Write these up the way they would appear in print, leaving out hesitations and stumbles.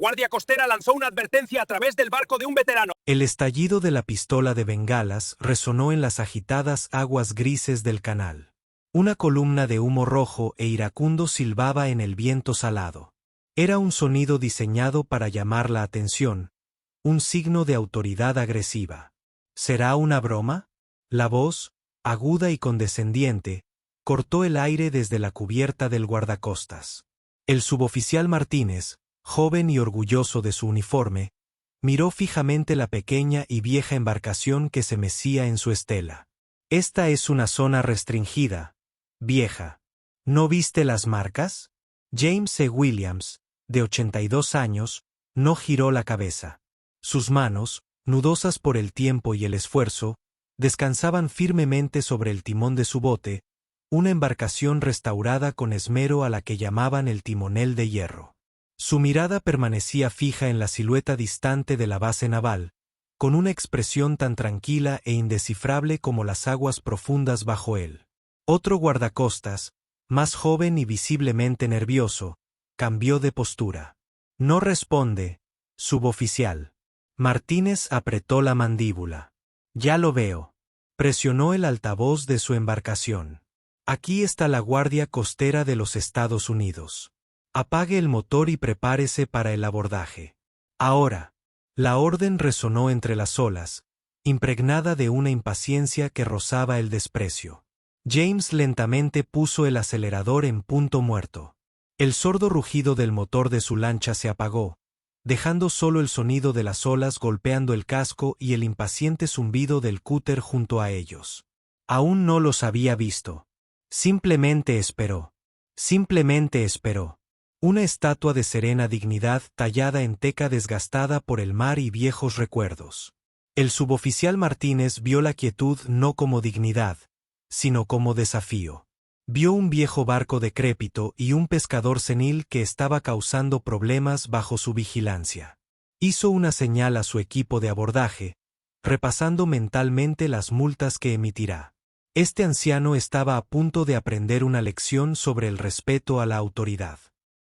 Guardia costera lanzó una advertencia a través del barco de un veterano. El estallido de la pistola de bengalas resonó en las agitadas aguas grises del canal. Una columna de humo rojo e iracundo silbaba en el viento salado. Era un sonido diseñado para llamar la atención, un signo de autoridad agresiva. ¿Será una broma? La voz, aguda y condescendiente, cortó el aire desde la cubierta del guardacostas. El suboficial Martínez, joven y orgulloso de su uniforme, miró fijamente la pequeña y vieja embarcación que se mecía en su estela. Esta es una zona restringida, vieja. ¿No viste las marcas? James C. Williams, de 82 años, no giró la cabeza. Sus manos, nudosas por el tiempo y el esfuerzo, descansaban firmemente sobre el timón de su bote, una embarcación restaurada con esmero a la que llamaban el timonel de hierro. Su mirada permanecía fija en la silueta distante de la base naval, con una expresión tan tranquila e indescifrable como las aguas profundas bajo él. Otro guardacostas, más joven y visiblemente nervioso, cambió de postura. No responde, suboficial. Martínez apretó la mandíbula. Ya lo veo. Presionó el altavoz de su embarcación. Aquí está la Guardia Costera de los Estados Unidos. Apague el motor y prepárese para el abordaje. Ahora. La orden resonó entre las olas, impregnada de una impaciencia que rozaba el desprecio. James lentamente puso el acelerador en punto muerto. El sordo rugido del motor de su lancha se apagó, dejando solo el sonido de las olas golpeando el casco y el impaciente zumbido del cúter junto a ellos. Aún no los había visto. Simplemente esperó. Simplemente esperó. Una estatua de serena dignidad tallada en teca desgastada por el mar y viejos recuerdos. El suboficial Martínez vio la quietud no como dignidad, sino como desafío. Vio un viejo barco decrépito y un pescador senil que estaba causando problemas bajo su vigilancia. Hizo una señal a su equipo de abordaje, repasando mentalmente las multas que emitirá. Este anciano estaba a punto de aprender una lección sobre el respeto a la autoridad.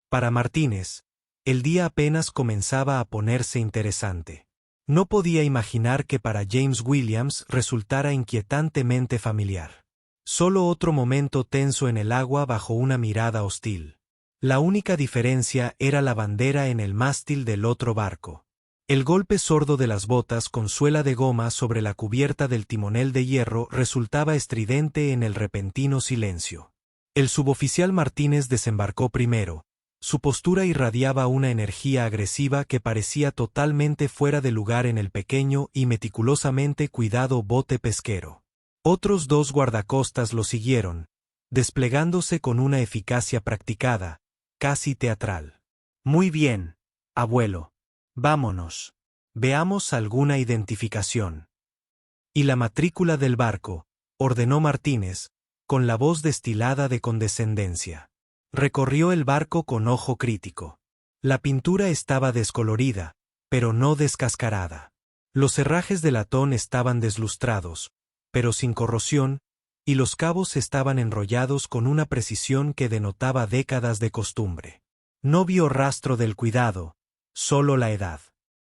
Para Martínez, el día apenas comenzaba a ponerse interesante. No podía imaginar que para James Williams resultara inquietantemente familiar. Solo otro momento tenso en el agua bajo una mirada hostil. La única diferencia era la bandera en el mástil del otro barco. El golpe sordo de las botas con suela de goma sobre la cubierta del timonel de hierro resultaba estridente en el repentino silencio. El suboficial Martínez desembarcó primero. Su postura irradiaba una energía agresiva que parecía totalmente fuera de lugar en el pequeño y meticulosamente cuidado bote pesquero. Otros dos guardacostas lo siguieron, desplegándose con una eficacia practicada, casi teatral. Muy bien, abuelo. Vámonos. Veamos alguna identificación. Y la matrícula del barco, ordenó Martínez, con la voz destilada de condescendencia. Recorrió el barco con ojo crítico. La pintura estaba descolorida, pero no descascarada. Los herrajes de latón estaban deslustrados, pero sin corrosión, y los cabos estaban enrollados con una precisión que denotaba décadas de costumbre. No vio rastro del cuidado, solo la edad.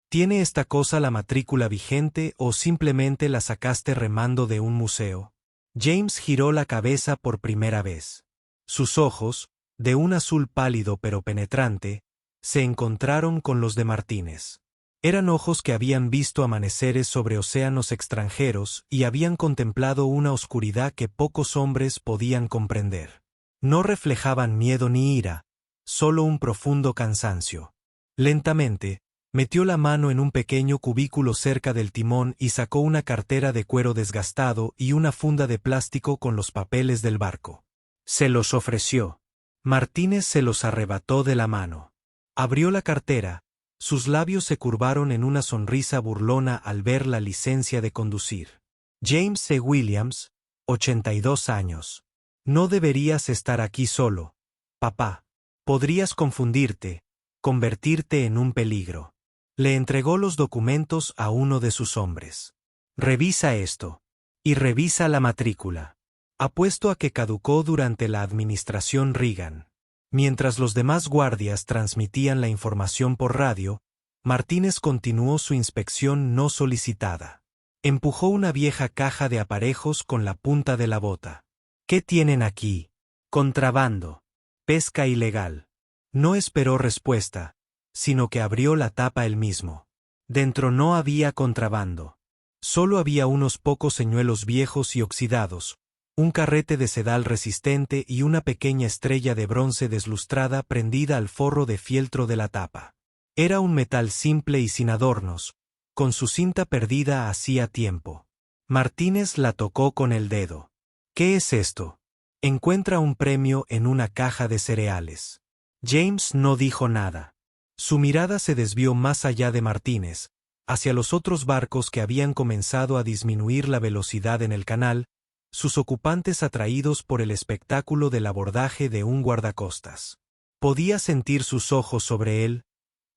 ¿Tiene esta cosa la matrícula vigente o simplemente la sacaste remando de un museo? James giró la cabeza por primera vez. Sus ojos, de un azul pálido pero penetrante, se encontraron con los de Martínez. Eran ojos que habían visto amaneceres sobre océanos extranjeros y habían contemplado una oscuridad que pocos hombres podían comprender. No reflejaban miedo ni ira, solo un profundo cansancio. Lentamente, metió la mano en un pequeño cubículo cerca del timón y sacó una cartera de cuero desgastado y una funda de plástico con los papeles del barco. Se los ofreció. Martínez se los arrebató de la mano. Abrió la cartera. Sus labios se curvaron en una sonrisa burlona al ver la licencia de conducir. James C. Williams, 82 años. No deberías estar aquí solo, papá. Podrías confundirte, convertirte en un peligro. Le entregó los documentos a uno de sus hombres. Revisa esto. Y revisa la matrícula. Apuesto a que caducó durante la administración Reagan. Mientras los demás guardias transmitían la información por radio, Martínez continuó su inspección no solicitada. Empujó una vieja caja de aparejos con la punta de la bota. ¿Qué tienen aquí? Contrabando. Pesca ilegal. No esperó respuesta, sino que abrió la tapa él mismo. Dentro no había contrabando. Solo había unos pocos señuelos viejos y oxidados, un carrete de sedal resistente y una pequeña estrella de bronce deslustrada prendida al forro de fieltro de la tapa. Era un metal simple y sin adornos, con su cinta perdida hacía tiempo. Martínez la tocó con el dedo. ¿Qué es esto? Encuentra un premio en una caja de cereales. James no dijo nada. Su mirada se desvió más allá de Martínez, hacia los otros barcos que habían comenzado a disminuir la velocidad en el canal, sus ocupantes atraídos por el espectáculo del abordaje de un guardacostas. Podía sentir sus ojos sobre él,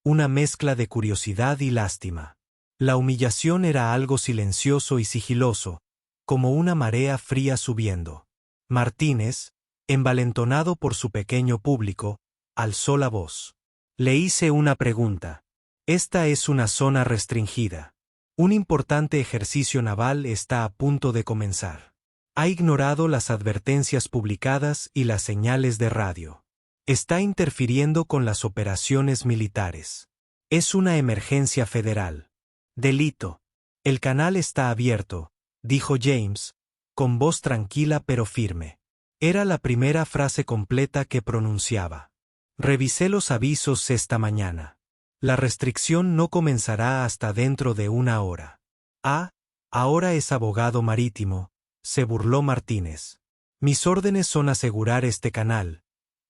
una mezcla de curiosidad y lástima. La humillación era algo silencioso y sigiloso, como una marea fría subiendo. Martínez, envalentonado por su pequeño público, alzó la voz. Le hice una pregunta. Esta es una zona restringida. Un importante ejercicio naval está a punto de comenzar. Ha ignorado las advertencias publicadas y las señales de radio. Está interfiriendo con las operaciones militares. Es una emergencia federal. Delito. El canal está abierto, dijo James, con voz tranquila pero firme. Era la primera frase completa que pronunciaba. Revisé los avisos esta mañana. La restricción no comenzará hasta dentro de una hora. Ah, ahora es abogado marítimo, se burló Martínez. Mis órdenes son asegurar este canal,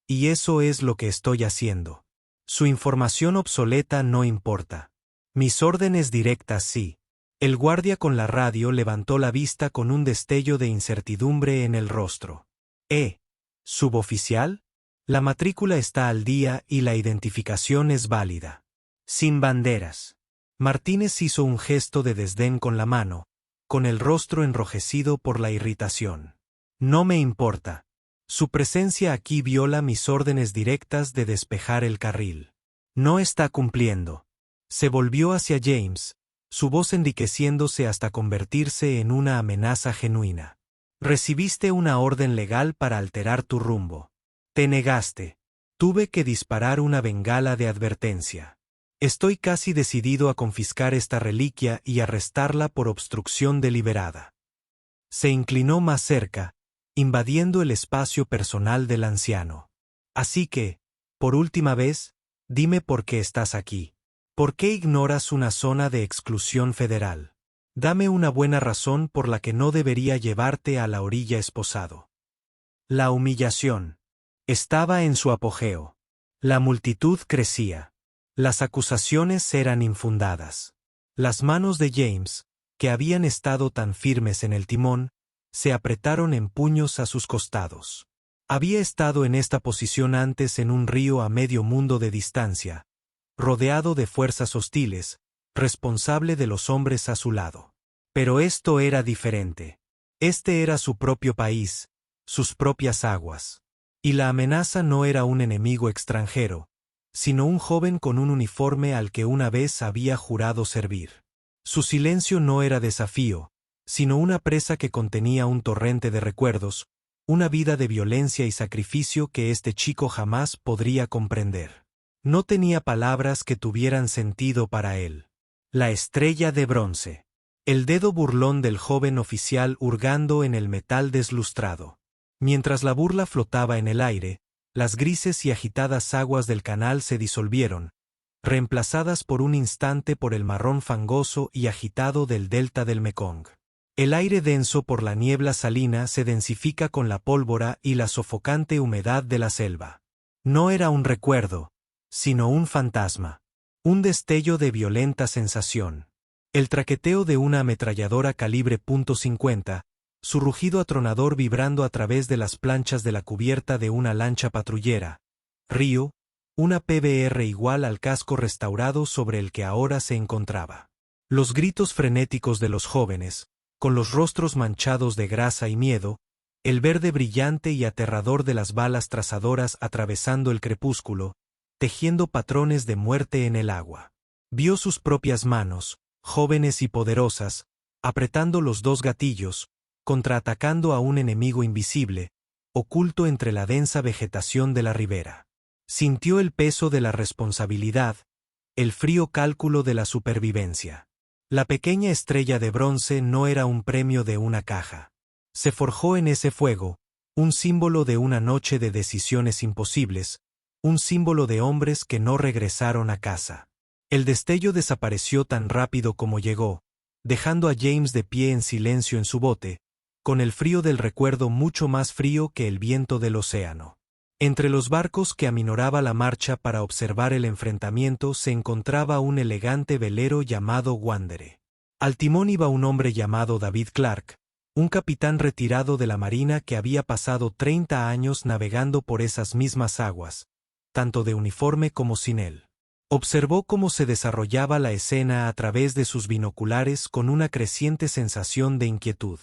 y eso es lo que estoy haciendo. Su información obsoleta no importa. Mis órdenes directas sí. El guardia con la radio levantó la vista con un destello de incertidumbre en el rostro. ¿Suboficial? La matrícula está al día y la identificación es válida. Sin banderas. Martínez hizo un gesto de desdén con la mano, con el rostro enrojecido por la irritación. No me importa. Su presencia aquí viola mis órdenes directas de despejar el carril. No está cumpliendo. Se volvió hacia James, su voz enriqueciéndose hasta convertirse en una amenaza genuina. Recibiste una orden legal para alterar tu rumbo. Te negaste. Tuve que disparar una bengala de advertencia. Estoy casi decidido a confiscar esta reliquia y arrestarla por obstrucción deliberada. Se inclinó más cerca, invadiendo el espacio personal del anciano. Así que, por última vez, dime por qué estás aquí. ¿Por qué ignoras una zona de exclusión federal? Dame una buena razón por la que no debería llevarte a la orilla esposado. La humillación estaba en su apogeo. La multitud crecía. Las acusaciones eran infundadas. Las manos de James, que habían estado tan firmes en el timón, se apretaron en puños a sus costados. Había estado en esta posición antes en un río a medio mundo de distancia, rodeado de fuerzas hostiles, responsable de los hombres a su lado. Pero esto era diferente. Este era su propio país, sus propias aguas. Y la amenaza no era un enemigo extranjero, sino un joven con un uniforme al que una vez había jurado servir. Su silencio no era desafío, sino una presa que contenía un torrente de recuerdos, una vida de violencia y sacrificio que este chico jamás podría comprender. No tenía palabras que tuvieran sentido para él. La estrella de bronce. El dedo burlón del joven oficial hurgando en el metal deslustrado. Mientras la burla flotaba en el aire, las grises y agitadas aguas del canal se disolvieron, reemplazadas por un instante por el marrón fangoso y agitado del delta del Mekong. El aire denso por la niebla salina se densifica con la pólvora y la sofocante humedad de la selva. No era un recuerdo, sino un fantasma. Un destello de violenta sensación. El traqueteo de una ametralladora calibre .50, su rugido atronador vibrando a través de las planchas de la cubierta de una lancha patrullera. Río, una PBR igual al casco restaurado sobre el que ahora se encontraba. Los gritos frenéticos de los jóvenes, con los rostros manchados de grasa y miedo, el verde brillante y aterrador de las balas trazadoras atravesando el crepúsculo, tejiendo patrones de muerte en el agua. Vio sus propias manos, jóvenes y poderosas, apretando los dos gatillos, contraatacando a un enemigo invisible, oculto entre la densa vegetación de la ribera. Sintió el peso de la responsabilidad, el frío cálculo de la supervivencia. La pequeña estrella de bronce no era un premio de una caja. Se forjó en ese fuego, un símbolo de una noche de decisiones imposibles, un símbolo de hombres que no regresaron a casa. El destello desapareció tan rápido como llegó, dejando a James de pie en silencio en su bote, con el frío del recuerdo mucho más frío que el viento del océano. Entre los barcos que aminoraba la marcha para observar el enfrentamiento se encontraba un elegante velero llamado Wanderer. Al timón iba un hombre llamado David Clark, un capitán retirado de la marina que había pasado 30 años navegando por esas mismas aguas, tanto de uniforme como sin él. Observó cómo se desarrollaba la escena a través de sus binoculares con una creciente sensación de inquietud.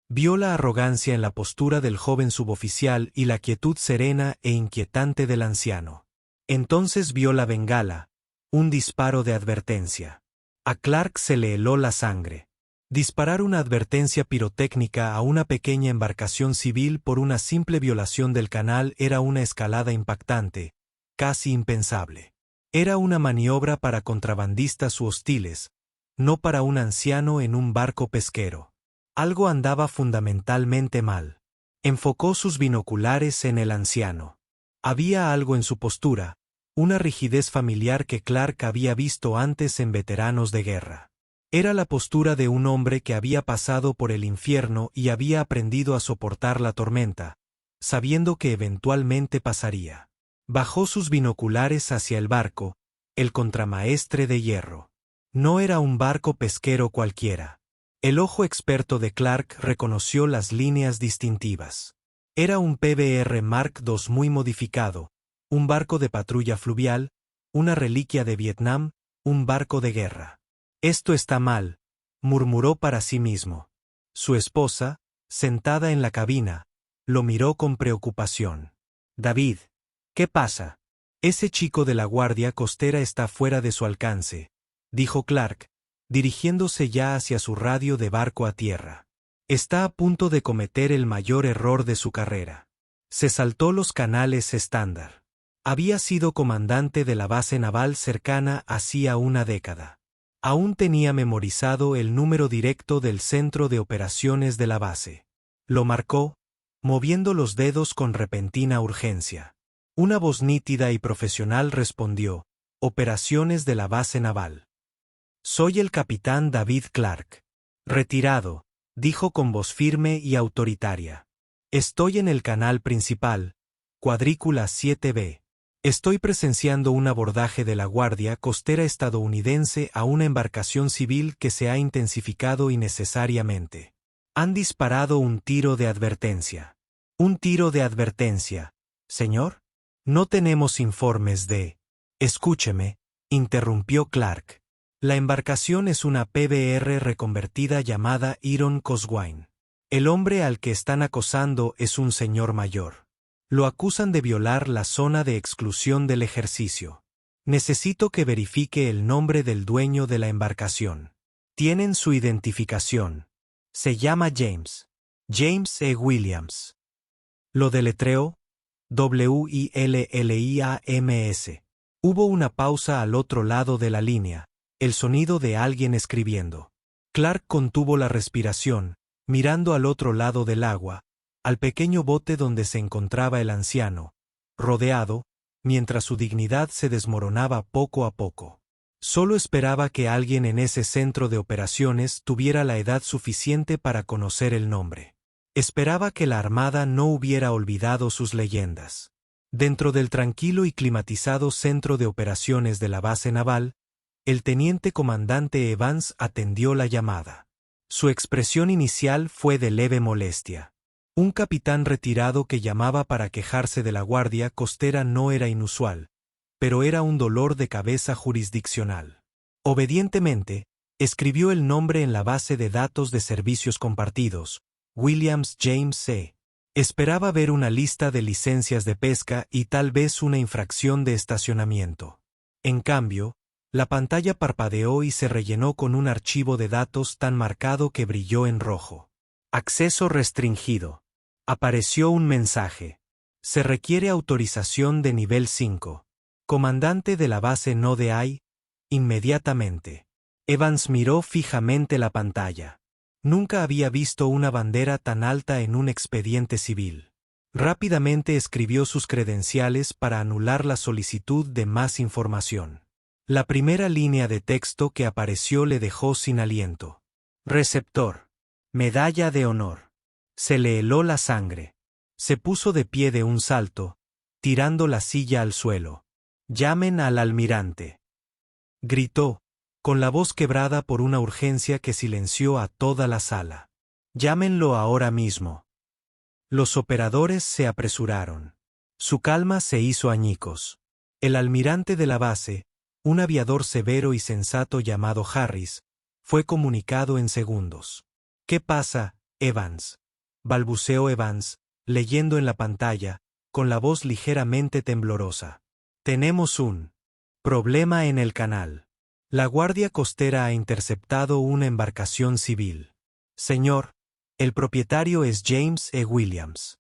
Vio la arrogancia en la postura del joven suboficial y la quietud serena e inquietante del anciano. Entonces vio la bengala, un disparo de advertencia. A Clark se le heló la sangre. Disparar una advertencia pirotécnica a una pequeña embarcación civil por una simple violación del canal era una escalada impactante, casi impensable. Era una maniobra para contrabandistas u hostiles, no para un anciano en un barco pesquero. Algo andaba fundamentalmente mal. Enfocó sus binoculares en el anciano. Había algo en su postura, una rigidez familiar que Clark había visto antes en veteranos de guerra. Era la postura de un hombre que había pasado por el infierno y había aprendido a soportar la tormenta, sabiendo que eventualmente pasaría. Bajó sus binoculares hacia el barco, el contramaestre de hierro. No era un barco pesquero cualquiera. El ojo experto de Clark reconoció las líneas distintivas. Era un PBR Mark II muy modificado, un barco de patrulla fluvial, una reliquia de Vietnam, un barco de guerra. Esto está mal, murmuró para sí mismo. Su esposa, sentada en la cabina, lo miró con preocupación. David, ¿qué pasa? Ese chico de la guardia costera está fuera de su alcance, dijo Clark, dirigiéndose ya hacia su radio de barco a tierra. Está a punto de cometer el mayor error de su carrera. Se saltó los canales estándar. Había sido comandante de la base naval cercana hacía una década. Aún tenía memorizado el número directo del centro de operaciones de la base. Lo marcó, moviendo los dedos con repentina urgencia. Una voz nítida y profesional respondió: «Operaciones de la base naval». «Soy el capitán David Clark. Retirado», dijo con voz firme y autoritaria. «Estoy en el canal principal, cuadrícula 7B. Estoy presenciando un abordaje de la Guardia Costera estadounidense a una embarcación civil que se ha intensificado innecesariamente. Han disparado un tiro de advertencia». «¿Un tiro de advertencia, señor? No tenemos informes de...» «Escúcheme», interrumpió Clark. «La embarcación es una PBR reconvertida llamada Iron Coswine. El hombre al que están acosando es un señor mayor. Lo acusan de violar la zona de exclusión del ejercicio. Necesito que verifique el nombre del dueño de la embarcación. Tienen su identificación. Se llama James. James E. Williams». Lo deletreó: Williams. Hubo una pausa al otro lado de la línea, el sonido de alguien escribiendo. Clark contuvo la respiración, mirando al otro lado del agua, al pequeño bote donde se encontraba el anciano, rodeado, mientras su dignidad se desmoronaba poco a poco. Solo esperaba que alguien en ese centro de operaciones tuviera la edad suficiente para conocer el nombre. Esperaba que la Armada no hubiera olvidado sus leyendas. Dentro del tranquilo y climatizado centro de operaciones de la base naval, el teniente comandante Evans atendió la llamada. Su expresión inicial fue de leve molestia. Un capitán retirado que llamaba para quejarse de la Guardia Costera no era inusual, pero era un dolor de cabeza jurisdiccional. Obedientemente, escribió el nombre en la base de datos de servicios compartidos: Williams James C. Esperaba ver una lista de licencias de pesca y tal vez una infracción de estacionamiento. En cambio, la pantalla parpadeó y se rellenó con un archivo de datos tan marcado que brilló en rojo. Acceso restringido. Apareció un mensaje. Se requiere autorización de nivel 5. Comandante de la base Node-AI, inmediatamente. Evans miró fijamente la pantalla. Nunca había visto una bandera tan alta en un expediente civil. Rápidamente escribió sus credenciales para anular la solicitud de más información. La primera línea de texto que apareció le dejó sin aliento. Receptor. Medalla de honor. Se le heló la sangre. Se puso de pie de un salto, tirando la silla al suelo. Llamen al almirante. Gritó, con la voz quebrada por una urgencia que silenció a toda la sala. Llámenlo ahora mismo. Los operadores se apresuraron. Su calma se hizo añicos. El almirante de la base, un aviador severo y sensato llamado Harris, fue comunicado en segundos. ¿Qué pasa, Evans?, balbuceó Evans, leyendo en la pantalla, con la voz ligeramente temblorosa. Tenemos un problema en el canal. La Guardia Costera ha interceptado una embarcación civil. Señor, el propietario es James E. Williams.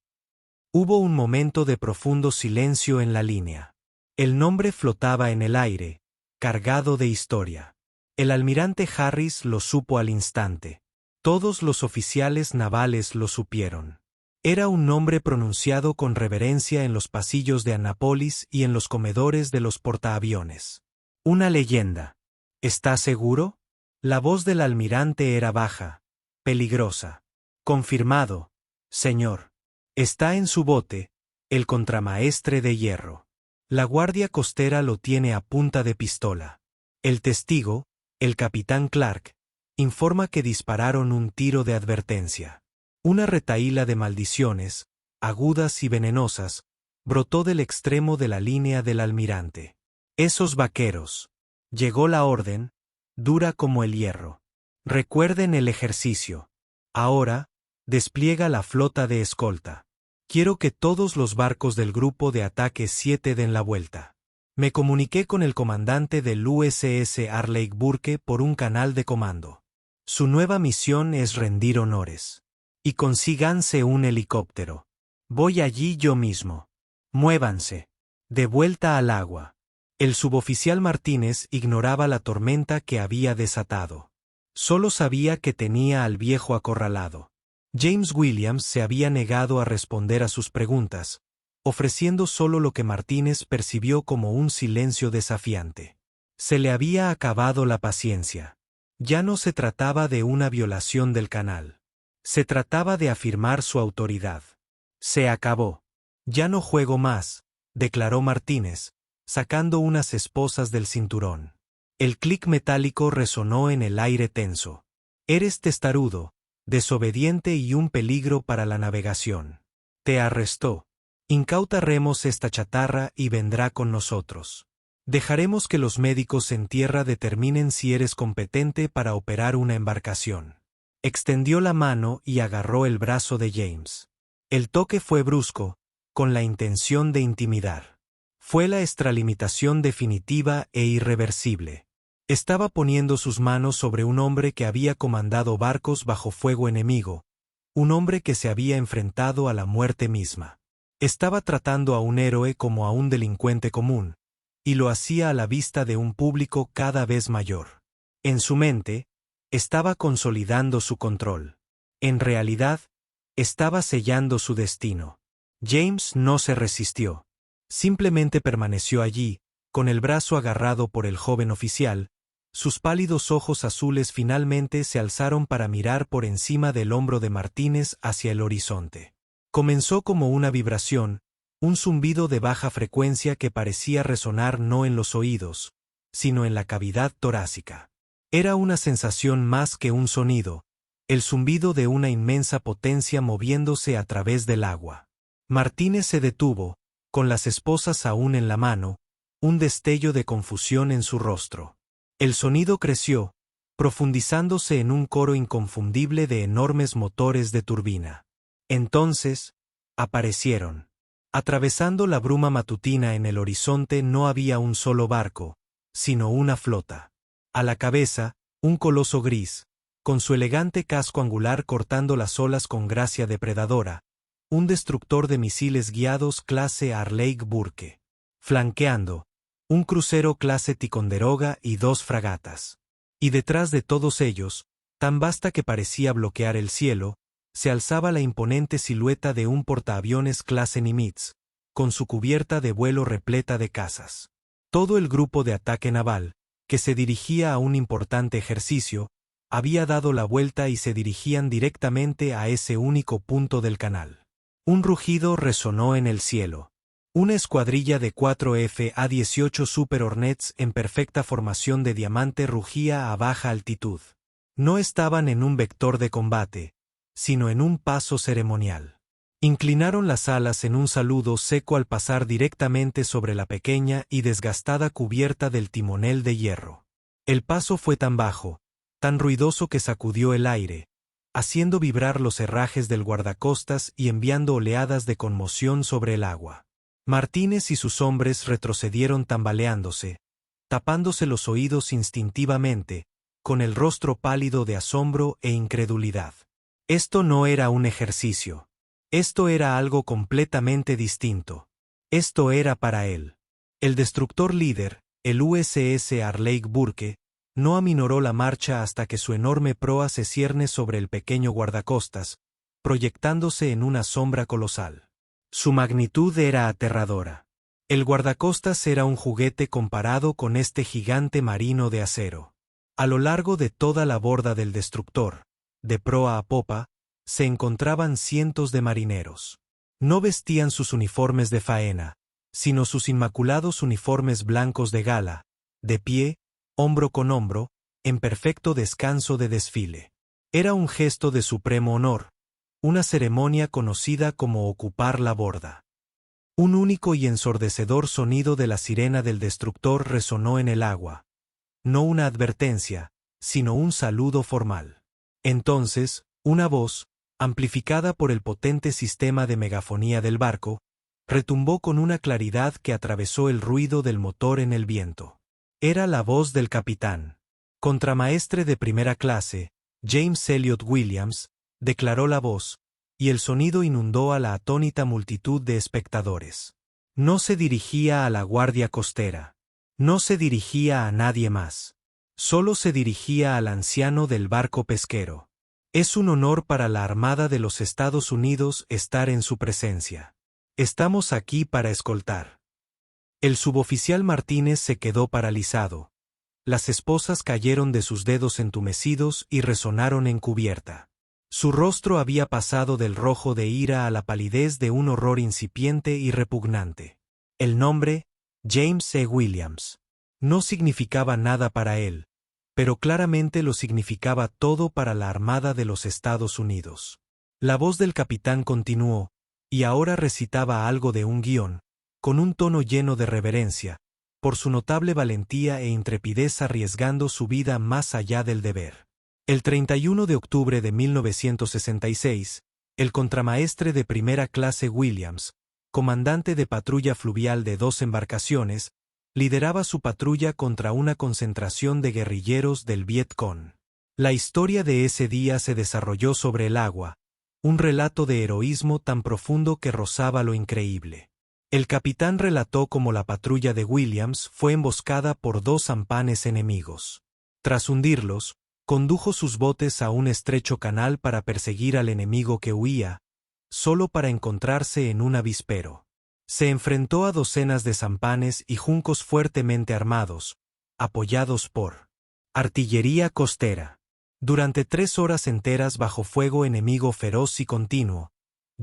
Hubo un momento de profundo silencio en la línea. El nombre flotaba en el aire, cargado de historia. El almirante Harris lo supo al instante. Todos los oficiales navales lo supieron. Era un nombre pronunciado con reverencia en los pasillos de Annapolis y en los comedores de los portaaviones. Una leyenda. ¿Está seguro? La voz del almirante era baja, peligrosa. Confirmado, señor. Está en su bote, el contramaestre de hierro. La Guardia Costera lo tiene a punta de pistola. El testigo, el capitán Clark, informa que dispararon un tiro de advertencia. Una retahíla de maldiciones, agudas y venenosas, brotó del extremo de la línea del almirante. Esos vaqueros. Llegó la orden, dura como el hierro. Recuerden el ejercicio. Ahora, despliega la flota de escolta. Quiero que todos los barcos del grupo de ataque 7 den la vuelta. Me comuniqué con el comandante del USS Arleigh Burke por un canal de comando. Su nueva misión es rendir honores. Y consíganse un helicóptero. Voy allí yo mismo. Muévanse. De vuelta al agua. El suboficial Martínez ignoraba la tormenta que había desatado. Solo sabía que tenía al viejo acorralado. James Williams se había negado a responder a sus preguntas, ofreciendo solo lo que Martínez percibió como un silencio desafiante. Se le había acabado la paciencia. Ya no se trataba de una violación del canal. Se trataba de afirmar su autoridad. Se acabó. Ya no juego más, declaró Martínez, sacando unas esposas del cinturón. El clic metálico resonó en el aire tenso. Eres testarudo, desobediente y un peligro para la navegación. Te arrestó. Incautaremos esta chatarra y vendrá con nosotros. Dejaremos que los médicos en tierra determinen si eres competente para operar una embarcación. Extendió la mano y agarró el brazo de James. El toque fue brusco, con la intención de intimidar. Fue la extralimitación definitiva e irreversible. Estaba poniendo sus manos sobre un hombre que había comandado barcos bajo fuego enemigo, un hombre que se había enfrentado a la muerte misma. Estaba tratando a un héroe como a un delincuente común, y lo hacía a la vista de un público cada vez mayor. En su mente, estaba consolidando su control. En realidad, estaba sellando su destino. James no se resistió. Simplemente permaneció allí, con el brazo agarrado por el joven oficial. Sus pálidos ojos azules finalmente se alzaron para mirar por encima del hombro de Martínez hacia el horizonte. Comenzó como una vibración, un zumbido de baja frecuencia que parecía resonar no en los oídos, sino en la cavidad torácica. Era una sensación más que un sonido, el zumbido de una inmensa potencia moviéndose a través del agua. Martínez se detuvo, con las esposas aún en la mano, un destello de confusión en su rostro. El sonido creció, profundizándose en un coro inconfundible de enormes motores de turbina. Entonces, aparecieron. Atravesando la bruma matutina en el horizonte no había un solo barco, sino una flota. A la cabeza, un coloso gris, con su elegante casco angular cortando las olas con gracia depredadora, un destructor de misiles guiados clase Arleigh Burke. Flanqueando, un crucero clase Ticonderoga y 2 fragatas. Y detrás de todos ellos, tan vasta que parecía bloquear el cielo, se alzaba la imponente silueta de un portaaviones clase Nimitz, con su cubierta de vuelo repleta de cazas. Todo el grupo de ataque naval, que se dirigía a un importante ejercicio, había dado la vuelta y se dirigían directamente a ese único punto del canal. Un rugido resonó en el cielo. Una escuadrilla de 4 F-18 Super Hornets en perfecta formación de diamante rugía a baja altitud. No estaban en un vector de combate, sino en un paso ceremonial. Inclinaron las alas en un saludo seco al pasar directamente sobre la pequeña y desgastada cubierta del timonel de hierro. El paso fue tan bajo, tan ruidoso que sacudió el aire, haciendo vibrar los herrajes del guardacostas y enviando oleadas de conmoción sobre el agua. Martínez y sus hombres retrocedieron tambaleándose, tapándose los oídos instintivamente, con el rostro pálido de asombro e incredulidad. Esto no era un ejercicio. Esto era algo completamente distinto. Esto era para él. El destructor líder, el USS Arleigh Burke, no aminoró la marcha hasta que su enorme proa se cierne sobre el pequeño guardacostas, proyectándose en una sombra colosal. Su magnitud era aterradora. El guardacostas era un juguete comparado con este gigante marino de acero. A lo largo de toda la borda del destructor, de proa a popa, se encontraban cientos de marineros. No vestían sus uniformes de faena, sino sus inmaculados uniformes blancos de gala, de pie, hombro con hombro, en perfecto descanso de desfile. Era un gesto de supremo honor, una ceremonia conocida como ocupar la borda. Un único y ensordecedor sonido de la sirena del destructor resonó en el agua. No una advertencia, sino un saludo formal. Entonces, una voz, amplificada por el potente sistema de megafonía del barco, retumbó con una claridad que atravesó el ruido del motor en el viento. Era la voz del capitán. Contramaestre de primera clase, James Elliot Williams, declaró la voz, y el sonido inundó a la atónita multitud de espectadores. No se dirigía a la guardia costera. No se dirigía a nadie más. Solo se dirigía al anciano del barco pesquero. Es un honor para la Armada de los Estados Unidos estar en su presencia. Estamos aquí para escoltar. El suboficial Martínez se quedó paralizado. Las esposas cayeron de sus dedos entumecidos y resonaron en cubierta. Su rostro había pasado del rojo de ira a la palidez de un horror incipiente y repugnante. El nombre, James E. Williams, no significaba nada para él, pero claramente lo significaba todo para la Armada de los Estados Unidos. La voz del capitán continuó, y ahora recitaba algo de un guión, con un tono lleno de reverencia, por su notable valentía e intrepidez arriesgando su vida más allá del deber. El 31 de octubre de 1966, el contramaestre de primera clase Williams, comandante de patrulla fluvial de 2 embarcaciones, lideraba su patrulla contra una concentración de guerrilleros del Viet Cong. La historia de ese día se desarrolló sobre el agua, un relato de heroísmo tan profundo que rozaba lo increíble. El capitán relató cómo la patrulla de Williams fue emboscada por 2 sampanes enemigos. Tras hundirlos, condujo sus botes a un estrecho canal para perseguir al enemigo que huía, solo para encontrarse en un avispero. Se enfrentó a docenas de sampanes y juncos fuertemente armados, apoyados por artillería costera. Durante 3 horas enteras bajo fuego enemigo feroz y continuo,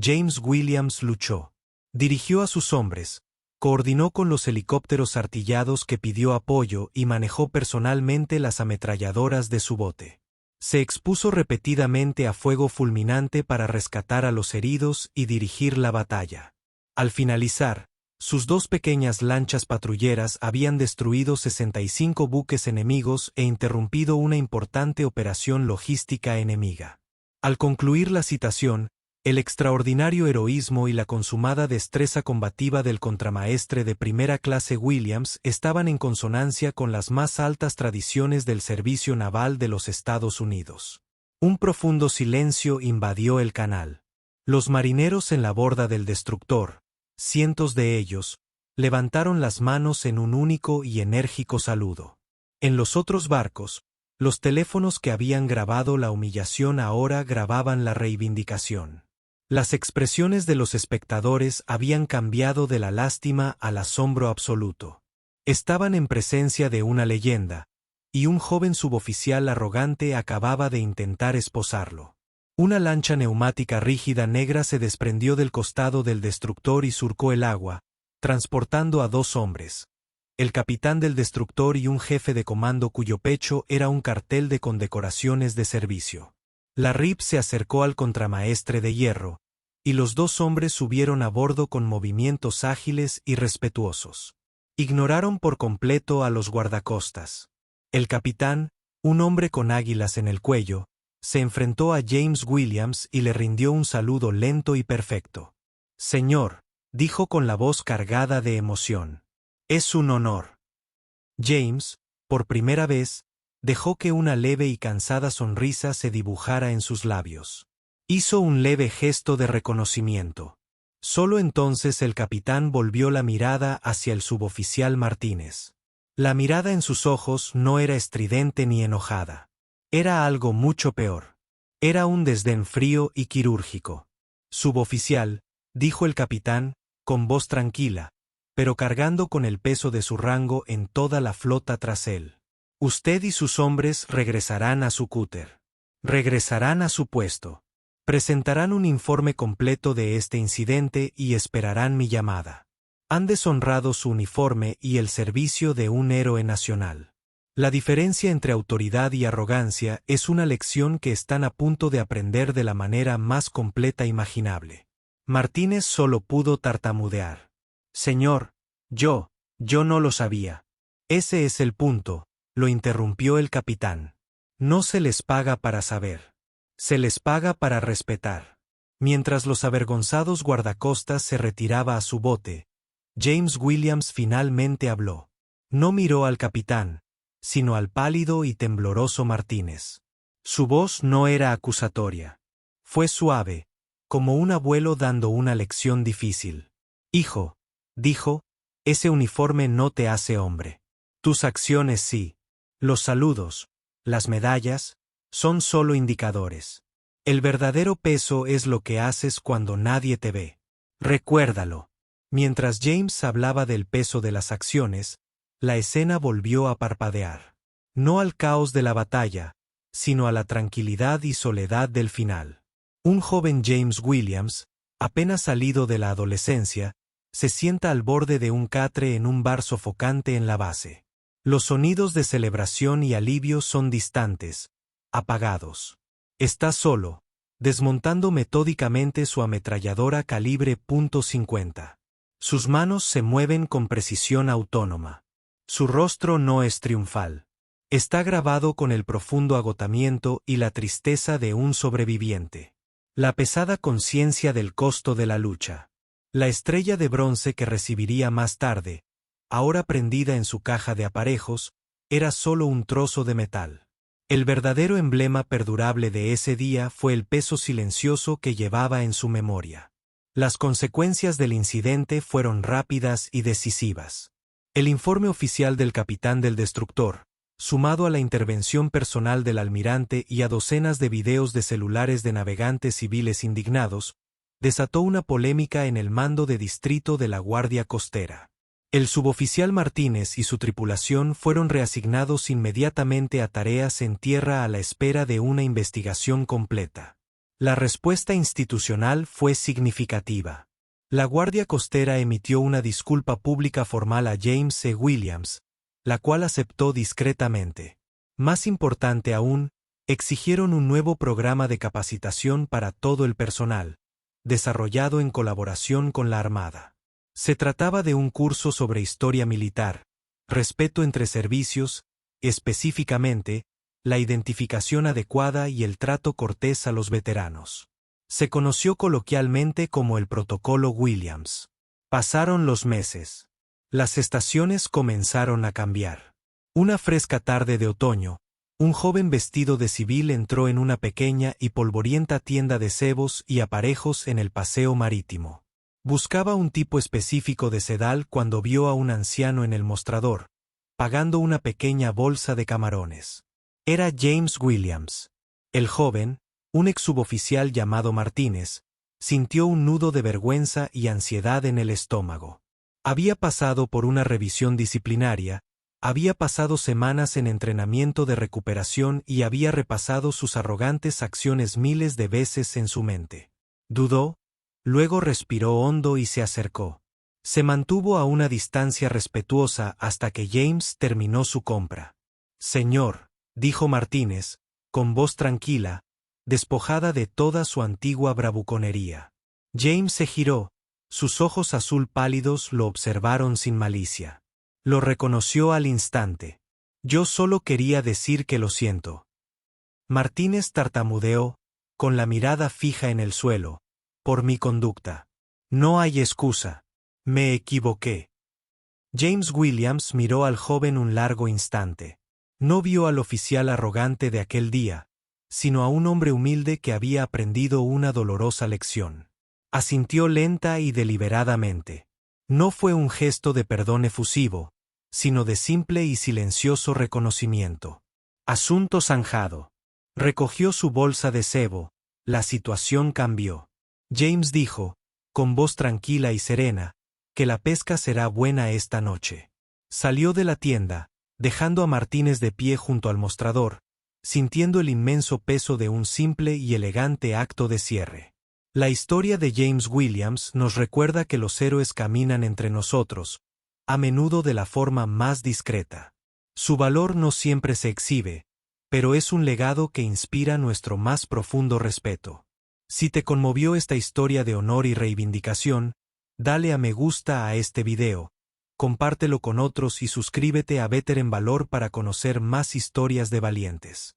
James Williams luchó. Dirigió a sus hombres, coordinó con los helicópteros artillados que pidió apoyo y manejó personalmente las ametralladoras de su bote. Se expuso repetidamente a fuego fulminante para rescatar a los heridos y dirigir la batalla. Al finalizar, sus 2 pequeñas lanchas patrulleras habían destruido 65 buques enemigos e interrumpido una importante operación logística enemiga. Al concluir la citación, El extraordinario heroísmo y la consumada destreza combativa del contramaestre de primera clase Williams estaban en consonancia con las más altas tradiciones del servicio naval de los Estados Unidos. Un profundo silencio invadió el canal. Los marineros en la borda del destructor, cientos de ellos, levantaron las manos en un único y enérgico saludo. En los otros barcos, los teléfonos que habían grabado la humillación ahora grababan la reivindicación. Las expresiones de los espectadores habían cambiado de la lástima al asombro absoluto. Estaban en presencia de una leyenda, y un joven suboficial arrogante acababa de intentar esposarlo. Una lancha neumática rígida negra se desprendió del costado del destructor y surcó el agua, transportando a 2 hombres, el capitán del destructor y un jefe de comando cuyo pecho era un cartel de condecoraciones de servicio. La RIP se acercó al contramaestre de hierro, y los 2 hombres subieron a bordo con movimientos ágiles y respetuosos. Ignoraron por completo a los guardacostas. El capitán, un hombre con águilas en el cuello, se enfrentó a James Williams y le rindió un saludo lento y perfecto. «Señor», dijo con la voz cargada de emoción, «es un honor». James, por primera vez, dejó que una leve y cansada sonrisa se dibujara en sus labios. Hizo un leve gesto de reconocimiento. Solo entonces el capitán volvió la mirada hacia el suboficial Martínez. La mirada en sus ojos no era estridente ni enojada. Era algo mucho peor. Era un desdén frío y quirúrgico. «Suboficial», dijo el capitán, con voz tranquila, pero cargando con el peso de su rango en toda la flota tras él. «Usted y sus hombres regresarán a su cúter. Regresarán a su puesto. Presentarán un informe completo de este incidente y esperarán mi llamada. Han deshonrado su uniforme y el servicio de un héroe nacional. La diferencia entre autoridad y arrogancia es una lección que están a punto de aprender de la manera más completa imaginable». Martínez solo pudo tartamudear. «Señor, yo no lo sabía». «Ese es el punto», lo interrumpió el capitán. «No se les paga para saber. Se les paga para respetar». Mientras los avergonzados guardacostas se retiraba a su bote, James Williams finalmente habló. No miró al capitán, sino al pálido y tembloroso Martínez. Su voz no era acusatoria. Fue suave, como un abuelo dando una lección difícil. «Hijo», dijo, «ese uniforme no te hace hombre. Tus acciones sí. Los saludos, las medallas, son solo indicadores. El verdadero peso es lo que haces cuando nadie te ve. Recuérdalo». Mientras James hablaba del peso de las acciones, la escena volvió a parpadear. No al caos de la batalla, sino a la tranquilidad y soledad del final. Un joven James Williams, apenas salido de la adolescencia, se sienta al borde de un catre en un bar sofocante en la base. Los sonidos de celebración y alivio son distantes, apagados. Está solo, desmontando metódicamente su ametralladora calibre .50. Sus manos se mueven con precisión autónoma. Su rostro no es triunfal. Está grabado con el profundo agotamiento y la tristeza de un sobreviviente. La pesada conciencia del costo de la lucha. La estrella de bronce que recibiría más tarde, ahora prendida en su caja de aparejos, era solo un trozo de metal. El verdadero emblema perdurable de ese día fue el peso silencioso que llevaba en su memoria. Las consecuencias del incidente fueron rápidas y decisivas. El informe oficial del capitán del destructor, sumado a la intervención personal del almirante y a docenas de videos de celulares de navegantes civiles indignados, desató una polémica en el mando de distrito de la Guardia Costera. El suboficial Martínez y su tripulación fueron reasignados inmediatamente a tareas en tierra a la espera de una investigación completa. La respuesta institucional fue significativa. La Guardia Costera emitió una disculpa pública formal a James C. Williams, la cual aceptó discretamente. Más importante aún, exigieron un nuevo programa de capacitación para todo el personal, desarrollado en colaboración con la Armada. Se trataba de un curso sobre historia militar, respeto entre servicios, específicamente, la identificación adecuada y el trato cortés a los veteranos. Se conoció coloquialmente como el Protocolo Williams. Pasaron los meses. Las estaciones comenzaron a cambiar. Una fresca tarde de otoño, un joven vestido de civil entró en una pequeña y polvorienta tienda de cebos y aparejos en el paseo marítimo. Buscaba un tipo específico de sedal cuando vio a un anciano en el mostrador, pagando una pequeña bolsa de camarones. Era James Williams. El joven, un exsuboficial llamado Martínez, sintió un nudo de vergüenza y ansiedad en el estómago. Había pasado por una revisión disciplinaria, había pasado semanas en entrenamiento de recuperación y había repasado sus arrogantes acciones miles de veces en su mente. Dudó, luego respiró hondo y se acercó. Se mantuvo a una distancia respetuosa hasta que James terminó su compra. «Señor», dijo Martínez, con voz tranquila, despojada de toda su antigua bravuconería. James se giró, sus ojos azul pálidos lo observaron sin malicia. Lo reconoció al instante. «Yo solo quería decir que lo siento». Martínez tartamudeó, con la mirada fija en el suelo, «por mi conducta. No hay excusa. Me equivoqué». James Williams miró al joven un largo instante. No vio al oficial arrogante de aquel día, sino a un hombre humilde que había aprendido una dolorosa lección. Asintió lenta y deliberadamente. No fue un gesto de perdón efusivo, sino de simple y silencioso reconocimiento. Asunto zanjado. Recogió su bolsa de cebo, la situación cambió. James dijo, con voz tranquila y serena, que la pesca será buena esta noche. Salió de la tienda, dejando a Martínez de pie junto al mostrador, sintiendo el inmenso peso de un simple y elegante acto de cierre. La historia de James Williams nos recuerda que los héroes caminan entre nosotros, a menudo de la forma más discreta. Su valor no siempre se exhibe, pero es un legado que inspira nuestro más profundo respeto. Si te conmovió esta historia de honor y reivindicación, dale a me gusta a este video, compártelo con otros y suscríbete a Better en Valor para conocer más historias de valientes.